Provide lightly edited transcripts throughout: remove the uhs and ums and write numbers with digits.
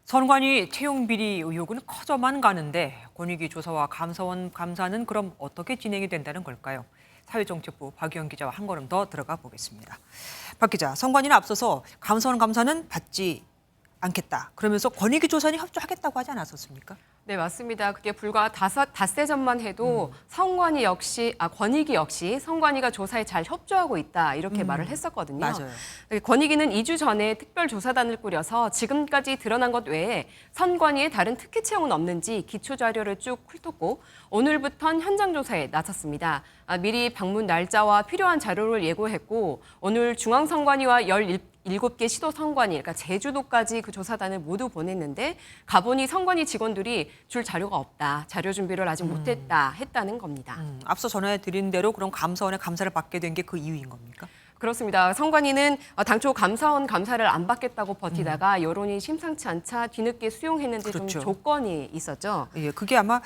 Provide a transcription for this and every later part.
선관위 채용 비리 의혹은 커져만 가는데 권익위 조사와 감사원 감사는 그럼 어떻게 진행이 된다는 걸까요? 사회정책부 박유영 기자와 한 걸음 더 들어가 보겠습니다. 박 기자, 선관위는 앞서서 감사원 감사는 받지 않겠다. 그러면서 권익위 조사に협조하겠다고 하지 않았었습니까? 네, 맞습니다. 그게 불과 닷새 전만 해도 권익위 역시 선관위가 조사에 잘 협조하고 있다 이렇게 말을 했었거든요. 맞아요. 권익위는 2주 전에 특별조사단을 꾸려서 지금까지 드러난 것 외에 선관위에 다른 특혜 채용은 없는지 기초 자료를 쭉 훑었고 오늘부턴 현장 조사에 나섰습니다. 미리 방문 날짜와 필요한 자료를 예고했고 오늘 중앙선관위와 17개 시도 선관위, 그러니까 제주도까지 그 조사단을 모두 보냈는데 가보니 선관위 직원들이 줄 자료가 없다, 자료 준비를 아직 못했다 했다는 겁니다. 앞서 전해드린 대로 그럼 감사원의 감사를 받게 된 게 그 이유인 겁니까? 그렇습니다. 선관위는 당초 감사원 감사를 안 받겠다고 버티다가 여론이 심상치 않자 뒤늦게 수용했는데 그렇죠. 좀 조건이 있었죠. 예, 그게 아마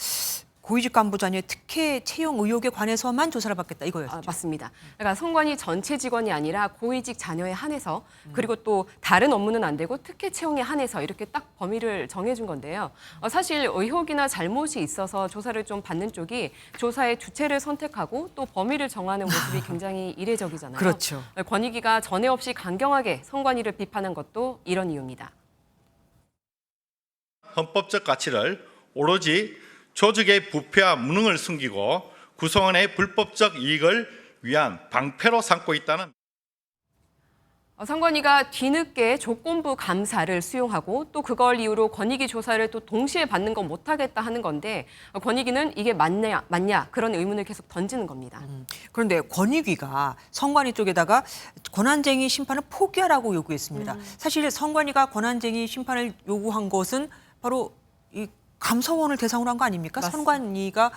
고위직 간부 자녀의 특혜 채용 의혹에 관해서만 조사를 받겠다 이거였죠. 맞습니다. 그러니까 선관위 전체 직원이 아니라 고위직 자녀에 한해서 그리고 또 다른 업무는 안 되고 특혜 채용에 한해서 이렇게 딱 범위를 정해준 건데요. 사실 의혹이나 잘못이 있어서 조사를 좀 받는 쪽이 조사의 주체를 선택하고 또 범위를 정하는 모습이 굉장히 이례적이잖아요. 그렇죠. 권익위가 전에 없이 강경하게 선관위를 비판한 것도 이런 이유입니다. 헌법적 가치를 오로지 조직의 부패와 무능을 숨기고 구성원의 불법적 이익을 위한 방패로 삼고 있다는. 선관위가 뒤늦게 조건부 감사를 수용하고 또 그걸 이유로 권익위 조사를 또 동시에 받는 건 못하겠다 하는 건데 권익위는 이게 맞냐 그런 의문을 계속 던지는 겁니다. 그런데 권익위가 선관위 쪽에다가 권한쟁의 심판을 포기하라고 요구했습니다. 사실 선관위가 권한쟁의 심판을 요구한 것은 바로 이 감사원을 대상으로 한 거 아닙니까? 맞습니다. 선관위가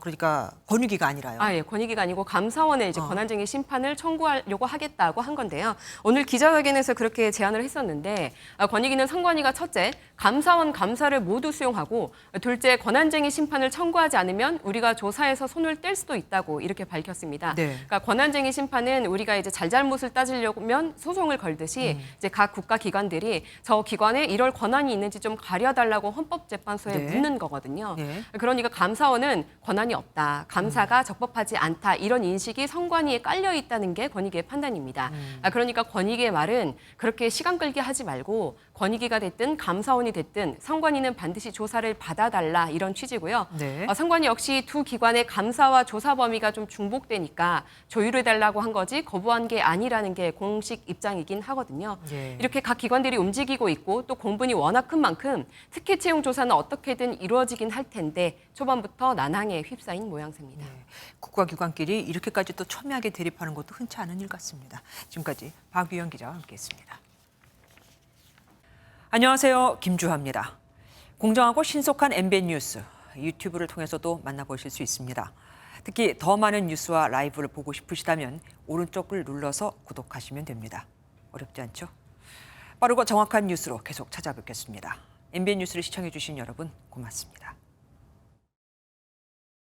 그러니까 권익위가 아니라요. 예, 권익위가 아니고 감사원에 이제 권한쟁의 심판을 청구하려고 하겠다고 한 건데요. 오늘 기자회견에서 그렇게 제안을 했었는데 권익위는 선관위가 첫째, 감사원 감사를 모두 수용하고 둘째, 권한쟁의 심판을 청구하지 않으면 우리가 조사에서 손을 뗄 수도 있다고 이렇게 밝혔습니다. 네. 그러니까 권한쟁의 심판은 우리가 이제 잘잘못을 따지려면 소송을 걸듯이 이제 각 국가 기관들이 저 기관에 이럴 권한이 있는지 좀 가려달라고 헌법재판소에 네. 묻는 거거든요. 네. 그러니까 감사원은 권한이 없다, 감사가 적법하지 않다 이런 인식이 선관위에 깔려 있다는 게 권익위의 판단입니다. 그러니까 권익위의 말은 그렇게 시간 끌게 하지 말고 권익위가 됐든 감사원이 됐든 선관위는 반드시 조사를 받아달라 이런 취지고요. 네. 선관위 역시 두 기관의 감사와 조사 범위가 좀 중복되니까 조율해달라고 한 거지 거부한 게 아니라는 게 공식 입장이긴 하거든요. 예. 이렇게 각 기관들이 움직이고 있고 또 공분이 워낙 큰 만큼 특혜 채용 조사는 어떻게든 이루어지긴 할 텐데 초반부터 난항에 휩싸인 모양새입니다. 국가기관끼리 이렇게까지 또 첨예하게 대립하는 것도 흔치 않은 일 같습니다. 지금까지 박유영 기자와 함께했습니다. 안녕하세요, 김주하입니다. 공정하고 신속한 MBN 뉴스 유튜브를 통해서도 만나보실 수 있습니다. 특히 더 많은 뉴스와 라이브를 보고 싶으시다면 오른쪽을 눌러서 구독하시면 됩니다. 어렵지 않죠? 빠르고 정확한 뉴스로 계속 찾아뵙겠습니다. MBN 뉴스를 시청해 주신 여러분 고맙습니다.